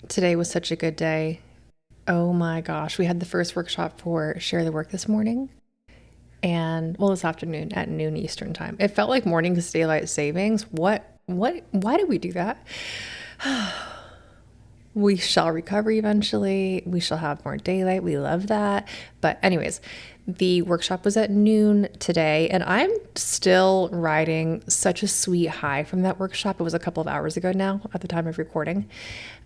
Today was such a good day. Oh my gosh, we had the first workshop for Share the Work this morning this afternoon at noon Eastern time. It felt like morning because daylight savings. Why did we do that? We shall recover eventually. We shall have more daylight. We love that. But anyways, the workshop was at noon today, and I'm still riding such a sweet high from that workshop. It was a couple of hours ago now at the time of recording.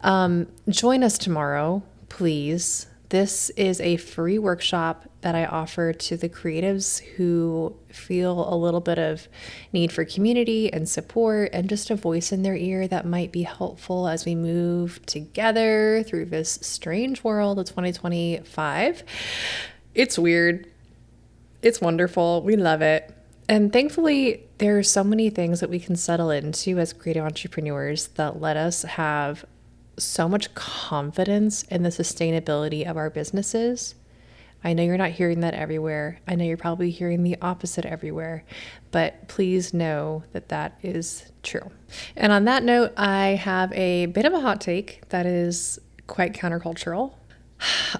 Join us tomorrow, please. This is a free workshop that I offer to the creatives who feel a little bit of need for community and support and just a voice in their ear that might be helpful as we move together through this strange world of 2025. It's weird. It's wonderful. We love it. And thankfully, there are so many things that we can settle into as creative entrepreneurs that let us have so much confidence in the sustainability of our businesses. I know you're not hearing that everywhere. I know you're probably hearing the opposite everywhere, but please know that that is true. And on that note, I have a bit of a hot take that is quite countercultural.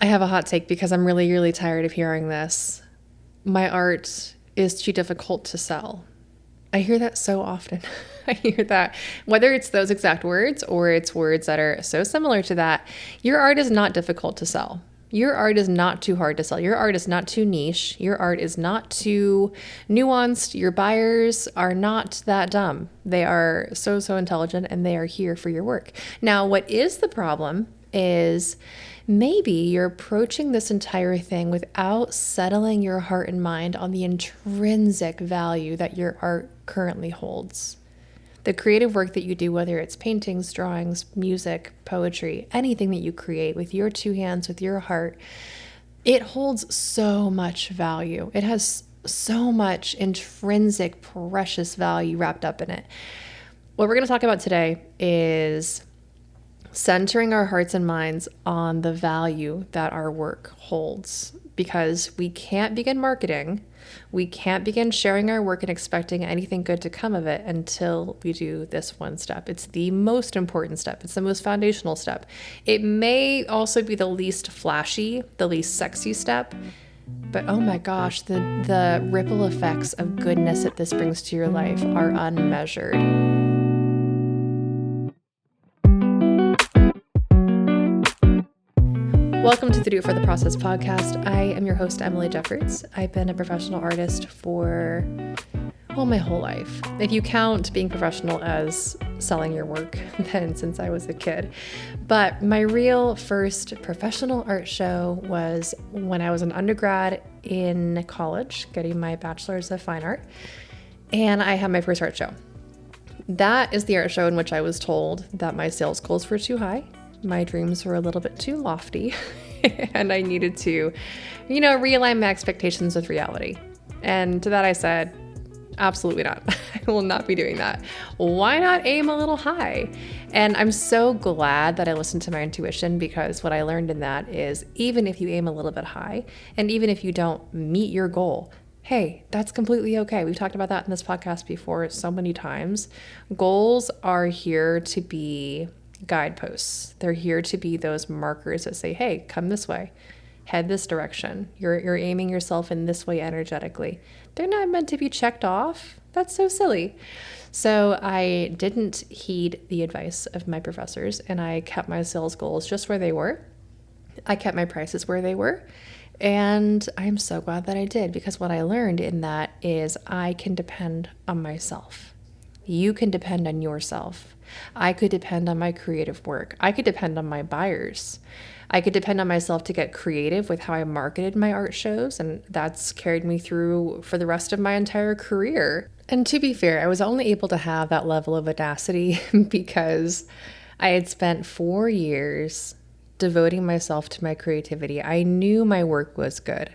I have a hot take because I'm really, really tired of hearing this. My art is too difficult to sell. I hear that so often. I hear that, whether it's those exact words or it's words that are so similar to that, your art is not difficult to sell. Your art is not too hard to sell. Your art is not too niche. Your art is not too nuanced. Your buyers are not that dumb. They are so intelligent, and they are here for your work. Now, what is the problem is maybe you're approaching this entire thing without settling your heart and mind on the intrinsic value that your art currently holds. The creative work that you do, whether it's paintings, drawings, music, poetry, anything that you create with your two hands, with your heart, it holds so much value. It has so much intrinsic, precious value wrapped up in it. What we're going to talk about today is centering our hearts and minds on the value that our work holds, because we can't begin marketing, we can't begin sharing our work and expecting anything good to come of it until we do this one step. It's the most important step. It's the most foundational step. It may also be the least flashy, the least sexy step, but oh my gosh, the ripple effects of goodness that this brings to your life are unmeasured. Welcome to the Do It for the Process podcast. I am your host, Emily Jeffords. I've been a professional artist for, my whole life. If you count being professional as selling your work, then since I was a kid. But my real first professional art show was when I was an undergrad in college, getting my bachelor's of fine art. And I had my first art show. That is the art show in which I was told that my sales goals were too high. My dreams were a little bit too lofty, and I needed to, realign my expectations with reality. And to that I said, absolutely not. I will not be doing that. Why not aim a little high? And I'm so glad that I listened to my intuition, because what I learned in that is even if you aim a little bit high, and even if you don't meet your goal, hey, that's completely okay. We've talked about that in this podcast before so many times. Goals are here to be guideposts. They're here to be those markers that say, hey, come this way, head this direction. You're aiming yourself in this way energetically. They're not meant to be checked off. That's so silly. So I didn't heed the advice of my professors, and I kept my sales goals just where they were. I kept my prices where they were. And I'm so glad that I did, because what I learned in that is I can depend on myself. You can depend on yourself. I could depend on my creative work. I could depend on my buyers. I could depend on myself to get creative with how I marketed my art shows, and that's carried me through for the rest of my entire career. And to be fair, I was only able to have that level of audacity because I had spent 4 years devoting myself to my creativity. I knew my work was good.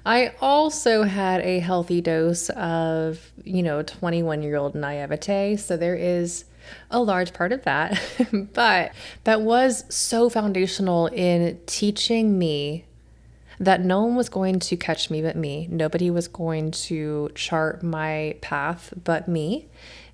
I also had a healthy dose of, 21-year-old naivete. So there is a large part of that, but that was so foundational in teaching me that no one was going to catch me but me. Nobody was going to chart my path but me.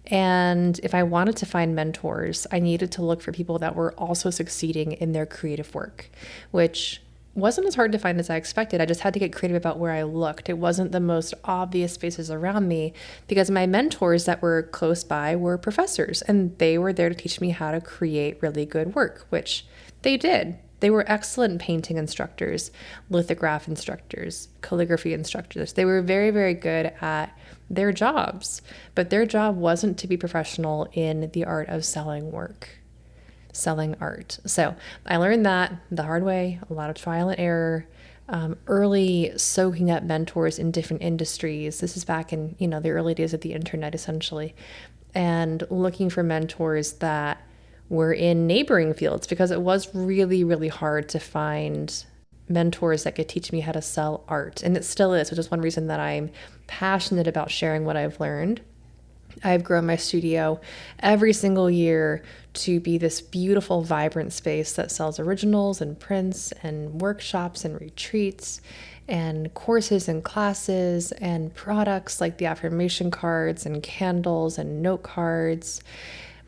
And if I wanted to find mentors, I needed to look for people that were also succeeding in their creative work, which wasn't as hard to find as I expected. I just had to get creative about where I looked. It wasn't the most obvious spaces around me because my mentors that were close by were professors, and they were there to teach me how to create really good work, which they did. They were excellent painting instructors, lithograph instructors, calligraphy instructors. They were very, very good at their jobs, but their job wasn't to be professional in the art of selling art. So I learned that the hard way, a lot of trial and error, early soaking up mentors in different industries. This is back in, the early days of the internet, essentially, and looking for mentors that were in neighboring fields because it was really, really hard to find mentors that could teach me how to sell art. And it still is, which is one reason that I'm passionate about sharing what I've learned. I've grown my studio every single year to be this beautiful, vibrant space that sells originals and prints and workshops and retreats and courses and classes and products like the affirmation cards and candles and note cards.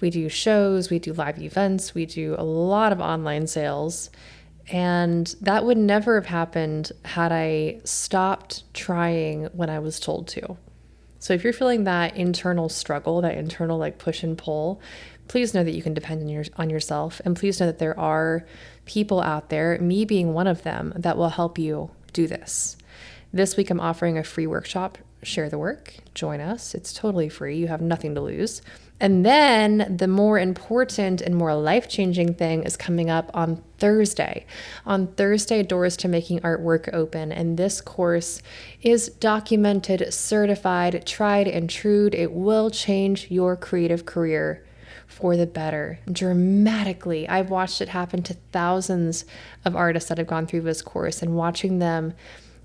We do shows, we do live events, we do a lot of online sales. And that would never have happened had I stopped trying when I was told to. So if you're feeling that internal struggle, that internal push and pull, please know that you can depend on yourself. And please know that there are people out there, me being one of them, that will help you do this. This week I'm offering a free workshop, Share the Work. Join us. It's totally free. You have nothing to lose. And then the more important and more life-changing thing is coming up on Thursday. On Thursday, Doors to Making Artwork open. And this course is documented, certified, tried and true. It will change your creative career for the better dramatically. I've watched it happen to thousands of artists that have gone through this course, and watching them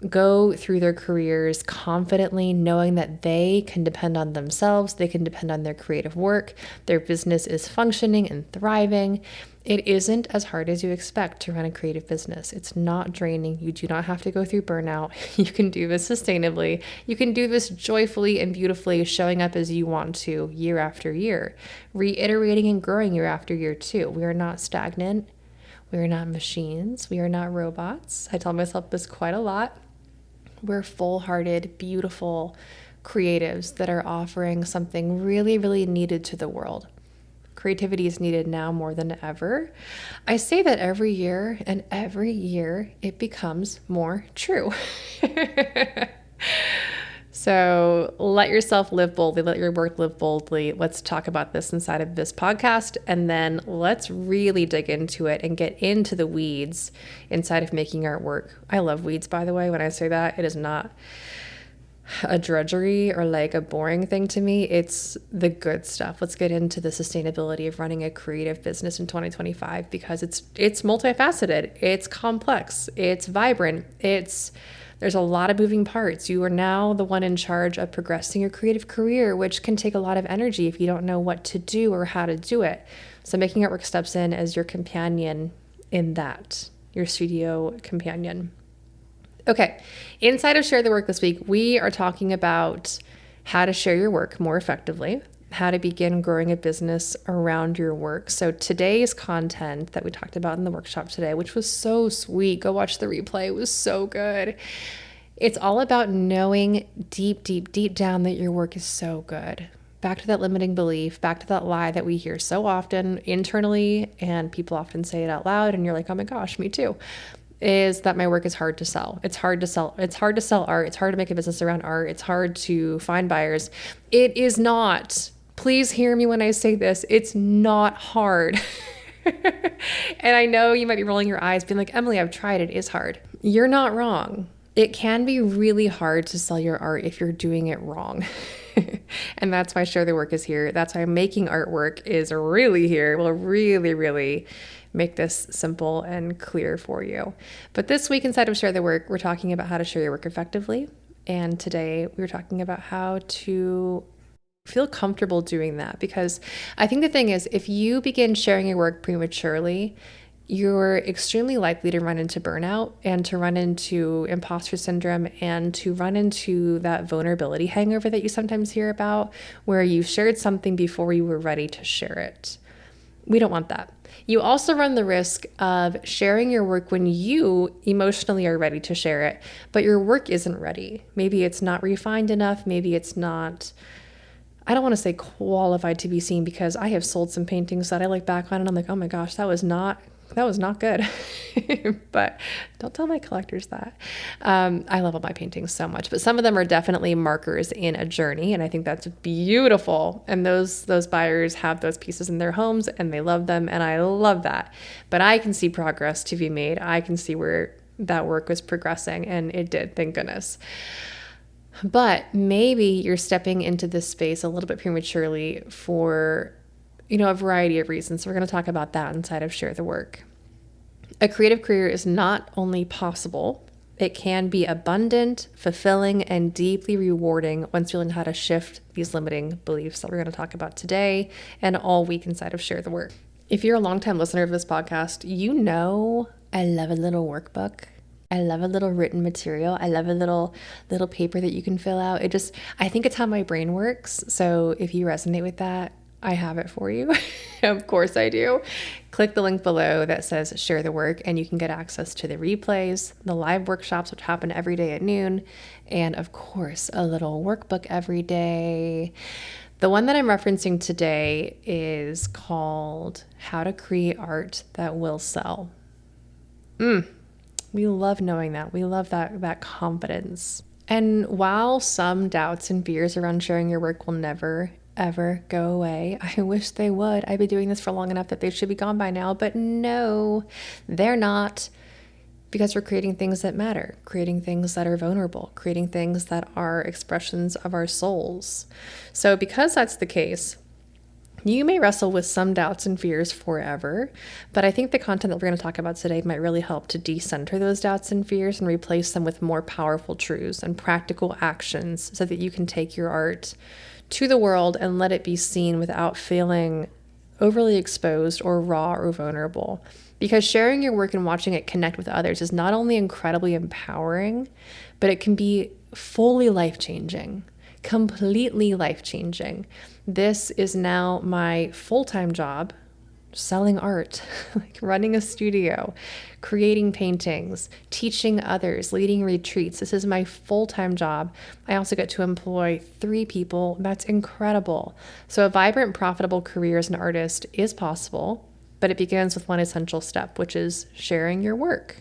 go through their careers confidently, knowing that they can depend on themselves, they can depend on their creative work, their business is functioning and thriving. It isn't as hard as you expect to run a creative business. It's not draining. You do not have to go through burnout. You can do this sustainably. You can do this joyfully and beautifully, showing up as you want to year after year, reiterating and growing year after year too. We are not stagnant. We are not machines. We are not robots. I tell myself this quite a lot. We're full-hearted, beautiful creatives that are offering something really, really needed to the world. Creativity is needed now more than ever. I say that every year, and every year it becomes more true. So let yourself live boldly, let your work live boldly. Let's talk about this inside of this podcast, and then let's really dig into it and get into the weeds inside of making artwork. I love weeds, by the way. When I say that, it is not a drudgery or a boring thing to me. It's the good stuff. Let's get into the sustainability of running a creative business in 2025 because it's multifaceted, it's complex, it's vibrant, there's a lot of moving parts. You are now the one in charge of progressing your creative career, which can take a lot of energy if you don't know what to do or how to do it. So Making Artwork steps in as your companion in that, your studio companion. Okay, inside of Share the Work this week, we are talking about how to share your work more effectively, how to begin growing a business around your work. So today's content that we talked about in the workshop today, which was so sweet, go watch the replay, it was so good. It's all about knowing deep, deep, deep down that your work is so good. Back to that limiting belief, back to that lie that we hear so often internally, and people often say it out loud, and you're like, oh my gosh, me too, is that my work is hard to sell. It's hard to sell art. It's hard to make a business around art. It's hard to find buyers. It is not. Please hear me when I say this. It's not hard. And I know you might be rolling your eyes being like, Emily, I've tried it. It is hard. You're not wrong. It can be really hard to sell your art if you're doing it wrong. And that's why Share the Work is here. That's why Making Artwork is really here. Will really, really make this simple and clear for you. But this week inside of Share the Work, we're talking about how to share your work effectively. And today we're talking about how to feel comfortable doing that, because I think the thing is, if you begin sharing your work prematurely, you're extremely likely to run into burnout and to run into imposter syndrome and to run into that vulnerability hangover that you sometimes hear about, where you shared something before you were ready to share it. We don't want that. You also run the risk of sharing your work when you emotionally are ready to share it, but your work isn't ready. Maybe it's not refined enough. Maybe it's not, I don't want to say qualified to be seen, because I have sold some paintings that I look back on and I'm like, oh my gosh, that was not good. But don't tell my collectors that. I love all my paintings so much, but some of them are definitely markers in a journey. And I think that's beautiful. And those buyers have those pieces in their homes and they love them. And I love that. But I can see progress to be made. I can see where that work was progressing, and it did, thank goodness. But maybe you're stepping into this space a little bit prematurely for a variety of reasons. So we're going to talk about that inside of Share the Work. A creative career is not only possible, it can be abundant, fulfilling, and deeply rewarding once you learn how to shift these limiting beliefs that we're going to talk about today and all week inside of Share the Work. If you're a longtime listener of this podcast, you know I love a little workbook. I love a little written material. I love a little paper that you can fill out. I think it's how my brain works. So if you resonate with that, I have it for you. Of course I do. Click the link below that says Share the Work, and you can get access to the replays, the live workshops, which happen every day at noon, and of course, a little workbook every day. The one that I'm referencing today is called How to Create Art That Will Sell. We love knowing that. We love that confidence. And while some doubts and fears around sharing your work will never ever go away, I wish they would. I've been doing this for long enough that they should be gone by now, but no, they're not, because we're creating things that matter, creating things that are vulnerable, creating things that are expressions of our souls. So because that's the case, you may wrestle with some doubts and fears forever, but I think the content that we're going to talk about today might really help to decenter those doubts and fears and replace them with more powerful truths and practical actions so that you can take your art to the world and let it be seen without feeling overly exposed or raw or vulnerable. Because sharing your work and watching it connect with others is not only incredibly empowering, but it can be fully life-changing, completely life-changing. This is now my full-time job, selling art, like running a studio, creating paintings, teaching others, leading retreats. This is my full-time job. I also get to employ 3 people. That's incredible. So a vibrant, profitable career as an artist is possible, but it begins with one essential step, which is sharing your work.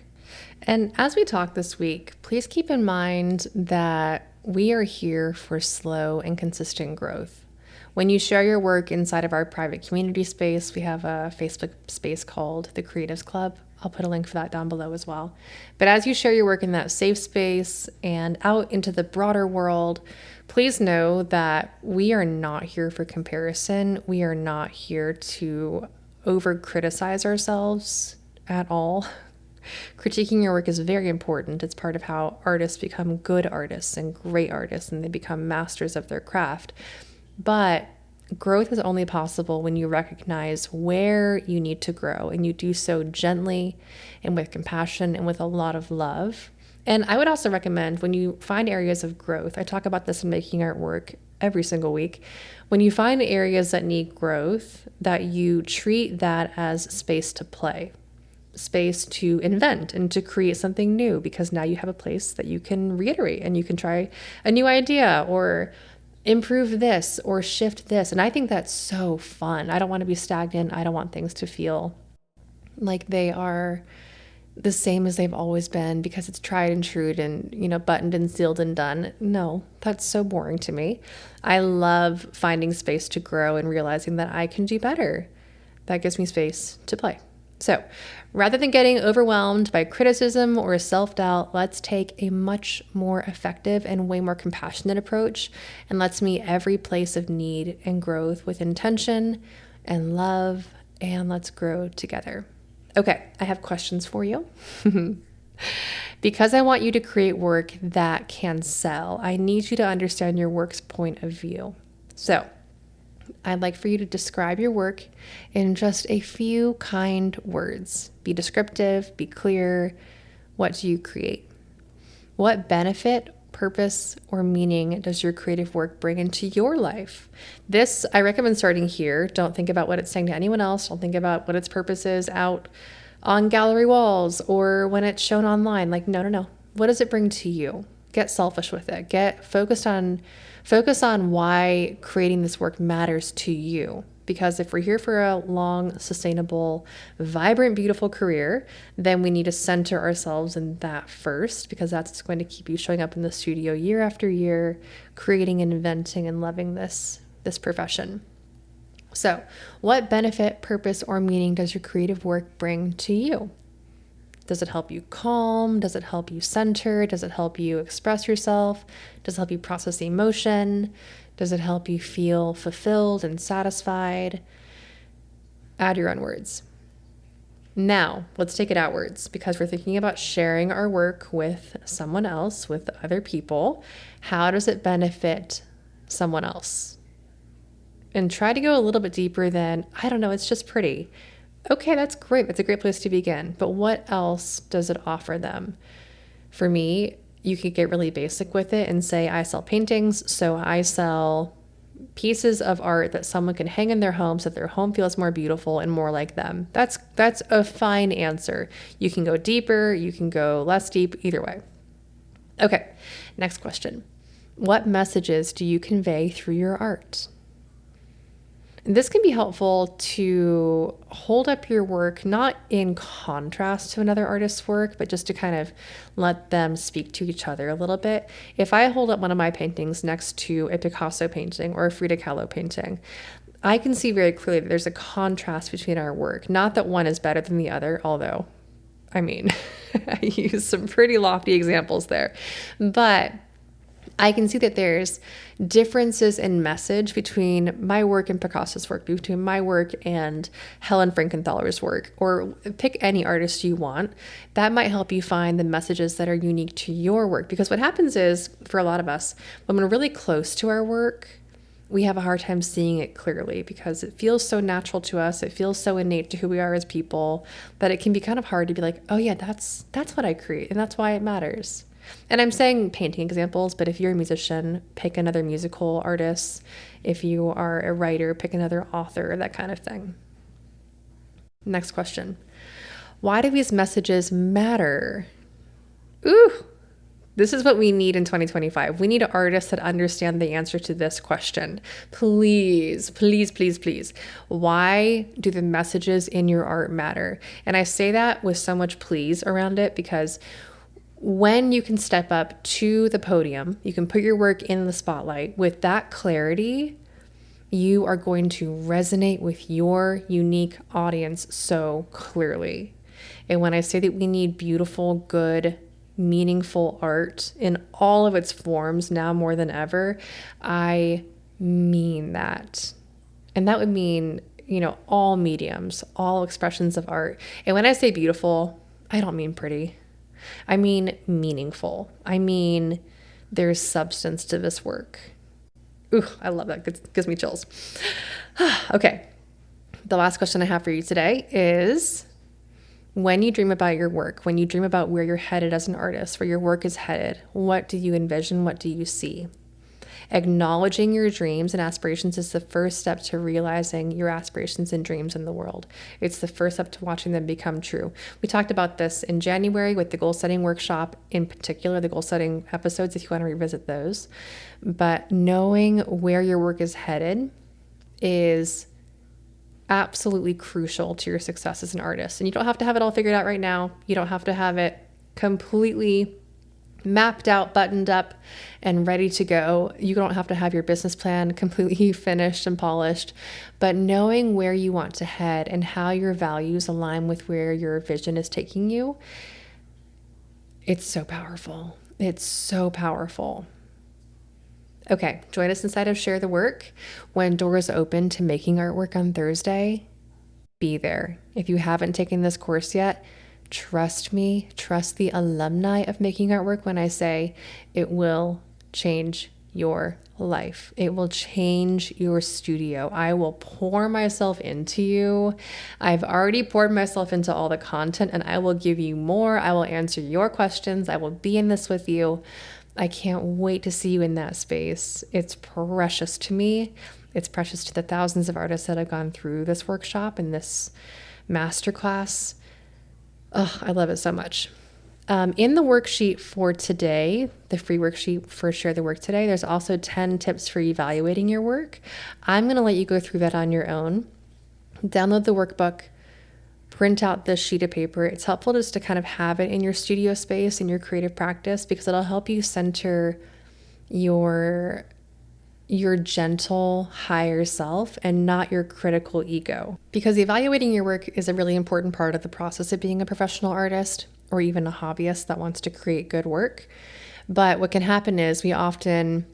And as we talk this week, please keep in mind that we are here for slow and consistent growth. When you share your work inside of our private community space, we have a Facebook space called The Creatives Club. I'll put a link for that down below as well. But as you share your work in that safe space and out into the broader world, please know that we are not here for comparison. We are not here to over-criticize ourselves at all. Critiquing your work is very important. It's part of how artists become good artists and great artists, and they become masters of their craft. But growth is only possible when you recognize where you need to grow, and you do so gently and with compassion and with a lot of love. And I would also recommend, when you find areas of growth, I talk about this in Making Art Work every single week, when you find areas that need growth, that you treat that as space to play, space to invent and to create something new, because now you have a place that you can reiterate and you can try a new idea or improve this or shift this. And I think that's so fun. I don't want to be stagnant. I don't want things to feel like they are the same as they've always been because it's tried and true and, buttoned and sealed and done. No, that's so boring to me. I love finding space to grow and realizing that I can do better. That gives me space to play. So rather than getting overwhelmed by criticism or self-doubt, let's take a much more effective and way more compassionate approach, and let's meet every place of need and growth with intention and love, and let's grow together. Okay, I have questions for you. Because I want you to create work that can sell, I need you to understand your work's point of view. So I'd like for you to describe your work in just a few kind words. Be descriptive, be clear. What do you create? What benefit, purpose, or meaning does your creative work bring into your life? This, I recommend starting here. Don't think about what it's saying to anyone else. Don't think about what its purpose is out on gallery walls or when it's shown online. Like, no. What does it bring to you? Get selfish with it. Focus on why creating this work matters to you. Because if we're here for a long, sustainable, vibrant, beautiful career, then we need to center ourselves in that first, because that's going to keep you showing up in the studio year after year, creating and inventing and loving this profession. So, what benefit, purpose, or meaning does your creative work bring to you? Does it help you calm? Does it help you center? Does it help you express yourself? Does it help you process emotion? Does it help you feel fulfilled and satisfied? Add your own words. Now, let's take it outwards, because we're thinking about sharing our work with someone else, with other people. How does it benefit someone else? And try to go a little bit deeper than, I don't know, it's just pretty. Okay, that's great. That's a great place to begin. But what else does it offer them? For me, you could get really basic with it and say, I sell paintings, so I sell pieces of art that someone can hang in their home so that their home feels more beautiful and more like them. That's a fine answer. You can go deeper, you can go less deep, either way. Okay, next question. What messages do you convey through your art? This can be helpful to hold up your work, not in contrast to another artist's work, but just to kind of let them speak to each other a little bit. If I hold up one of my paintings next to a Picasso painting or a Frida Kahlo painting, I can see very clearly that there's a contrast between our work. Not that one is better than the other, although, I mean, I use some pretty lofty examples there. But I can see that there's differences in message between my work and Picasso's work, between my work and Helen Frankenthaler's work, or pick any artist you want. That might help you find the messages that are unique to your work. Because what happens is, for a lot of us, when we're really close to our work, we have a hard time seeing it clearly because it feels so natural to us. It feels so innate to who we are as people that it can be kind of hard to be like, oh yeah, that's what I create, and that's why it matters. And I'm saying painting examples, but if you're a musician, pick another musical artist. If you are a writer, pick another author, that kind of thing. Next question. Why do these messages matter? Ooh, this is what we need in 2025. We need artists that understand the answer to this question. Please, please, please, please. Why do the messages in your art matter? And I say that with so much please around it because when you can step up to the podium, you can put your work in the spotlight with that clarity, you are going to resonate with your unique audience so clearly. And when I say that we need beautiful, good, meaningful art in all of its forms now more than ever, I mean that. And that would mean, all mediums, all expressions of art. And when I say beautiful, I don't mean pretty. I mean meaningful. I mean there's substance to this work. Ooh, I love that. It gives me chills. Okay. The last question I have for you today is, when you dream about your work, when you dream about where you're headed as an artist, where your work is headed, what do you envision? What do you see? Acknowledging your dreams and aspirations is the first step to realizing your aspirations and dreams in the world. It's the first step to watching them become true. We talked about this in January with the goal setting workshop, in particular, the goal setting episodes, if you want to revisit those. But knowing where your work is headed is absolutely crucial to your success as an artist. And you don't have to have it all figured out right now. You don't have to have it completely mapped out, buttoned up, and ready to go. You don't have to have your business plan completely finished and polished, but knowing where you want to head and how your values align with where your vision is taking you, it's so powerful. It's so powerful. Okay, join us inside of Share the Work. When doors open to making artwork on Thursday, be there. If you haven't taken this course yet, trust me, trust the alumni of Making Artwork when I say it will change your life. It will change your studio. I will pour myself into you. I've already poured myself into all the content, and I will give you more. I will answer your questions. I will be in this with you. I can't wait to see you in that space. It's precious to me. It's precious to the thousands of artists that have gone through this workshop and this masterclass. Oh, I love it so much. In the worksheet for today, the free worksheet for Share the Work today, there's also 10 tips for evaluating your work. I'm going to let you go through that on your own. Download the workbook, print out this sheet of paper. It's helpful just to kind of have it in your studio space, in your creative practice, because it'll help you center your gentle higher self and not your critical ego. Because evaluating your work is a really important part of the process of being a professional artist or even a hobbyist that wants to create good work. But what can happen is we often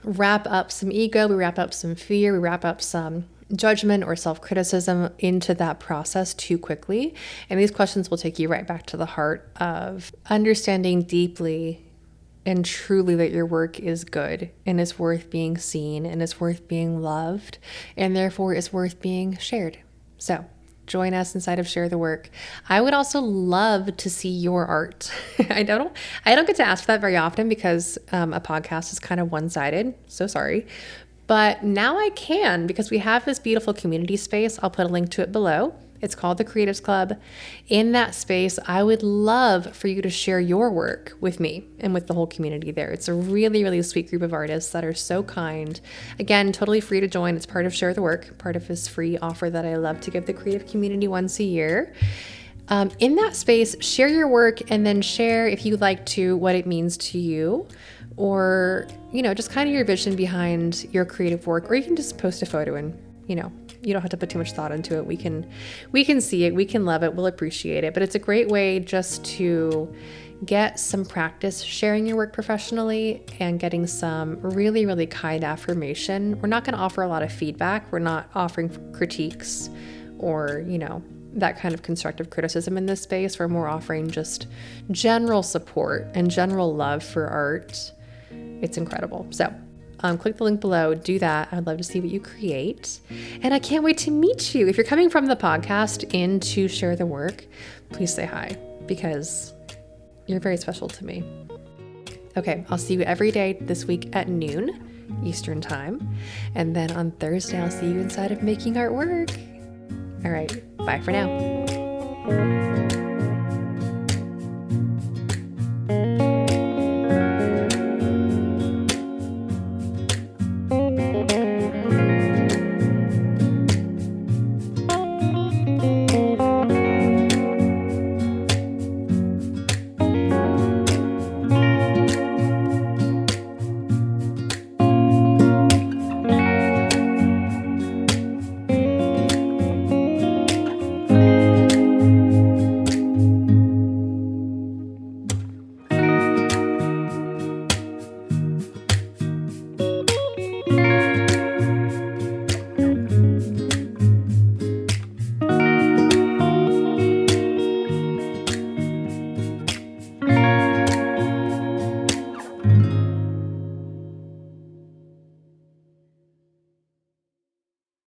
wrap up some ego, we wrap up some fear, we wrap up some judgment or self-criticism into that process too quickly. And these questions will take you right back to the heart of understanding deeply and truly that your work is good and is worth being seen and is worth being loved and therefore is worth being shared. So join us inside of Share the Work. I would also love to see your art. I don't get to ask for that very often because a podcast is kind of one-sided. So sorry. But now I can, because we have this beautiful community space. I'll put a link to it below. It's called the Creatives Club. In that space, I would love for you to share your work with me and with the whole community there. It's a really, really sweet group of artists that are so kind. Again, totally free to join. It's part of Share the Work, part of this free offer that I love to give the creative community once a year. In that space, share your work and then share, if you'd like to, what it means to you, or, just kind of your vision behind your creative work, or you can just post a photo and, you don't have to put too much thought into it. We can see it, we can love it, we'll appreciate it. But it's a great way just to get some practice sharing your work professionally and getting some really, really kind affirmation. We're not going to offer a lot of feedback. We're not offering critiques or, that kind of constructive criticism in this space. We're more offering just general support and general love for art. It's incredible. So click the link below, do that. I'd love to see what you create. And I can't wait to meet you. If you're coming from the podcast in to Share the Work, please say hi because you're very special to me. Okay, I'll see you every day this week at noon Eastern time. And then on Thursday, I'll see you inside of Making Art Work. All right, bye for now.